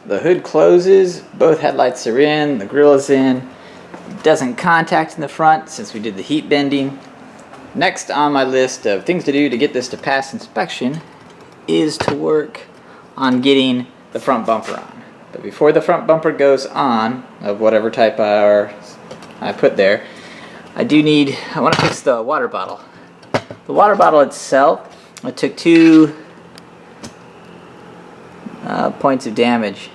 the hood closes, both headlights are in, the grille is in, doesn't contact in the front since we did the heat bending. Next on my list of things to do to get this to pass inspection is to work on getting the front bumper on. But before the front bumper goes on, of whatever type I put there, I want to fix the water bottle. The water bottle itself, I took 2 points of damage.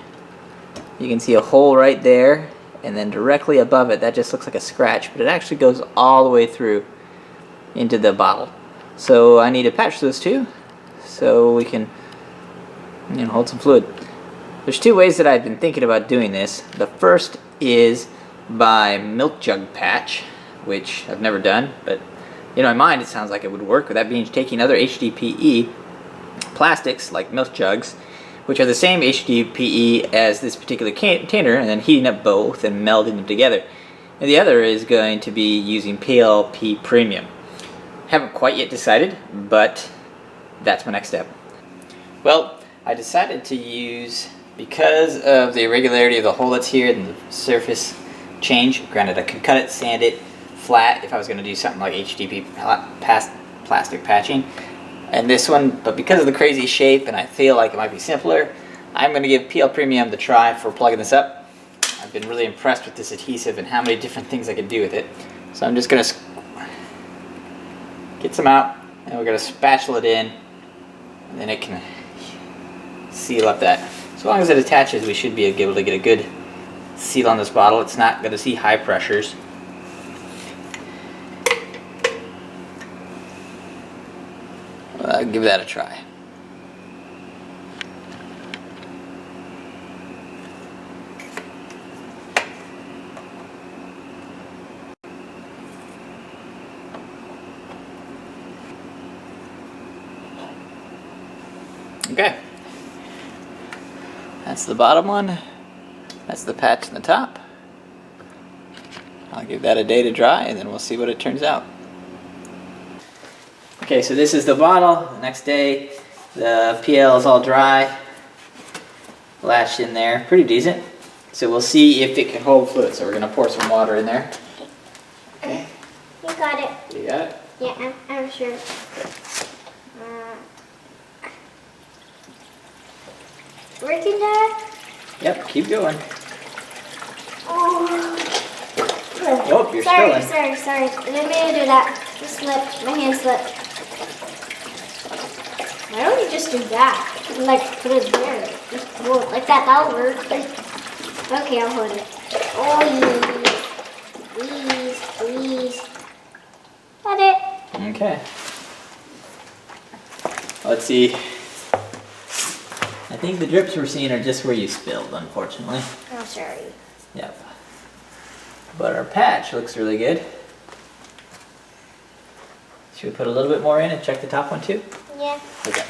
You can see a hole right there, and then directly above it, that just looks like a scratch, but it actually goes all the way through into the bottle. So I need to patch those 2 so we can hold some fluid. There's 2 ways that I've been thinking about doing this. The first is by milk jug patch, which I've never done, but in my mind it sounds like it would work. That being taking other HDPE plastics like milk jugs, which are the same HDPE as this particular container, and then heating up both and melding them together. And the other is going to be using PL Premium. Haven't quite yet decided, but that's my next step. Well, I decided to use, because of the irregularity of the hole that's here and the surface change, granted I could cut it, sand it flat if I was going to do something like HDPE plastic patching, and this one, but because of the crazy shape and I feel like it might be simpler, I'm going to give PL Premium the try for plugging this up. I've been really impressed with this adhesive and how many different things I can do with it. So I'm just going to get some out, and we're going to spatula it in, and then it can seal up that. As long as it attaches, we should be able to get a good seal on this bottle. It's not going to see high pressures. I'll give that a try. Okay. That's the bottom one. That's the patch on the top. I'll give that a day to dry, and then we'll see what it turns out. Okay, so this is the bottle. The next day, the PL is all dry, latched in there, pretty decent. So we'll see if it can hold fluid. So we're going to pour some water in there. Okay. You got it. You got it? Yeah, I'm sure. Working, Dad? Yep, keep going. Oh, You're sorry, spilling. sorry. I didn't mean to do that. Just slipped. My hand slipped. Why don't you just do that? Like, put it there. Just hold it like that. That'll work. Okay, I'll hold it. Oh, please. Got it. Okay. Let's see. I think the drips we're seeing are just where you spilled, unfortunately. I'm sorry. Yep. But our patch looks really good. Should we put a little bit more in and check the top one too? Yeah. Okay.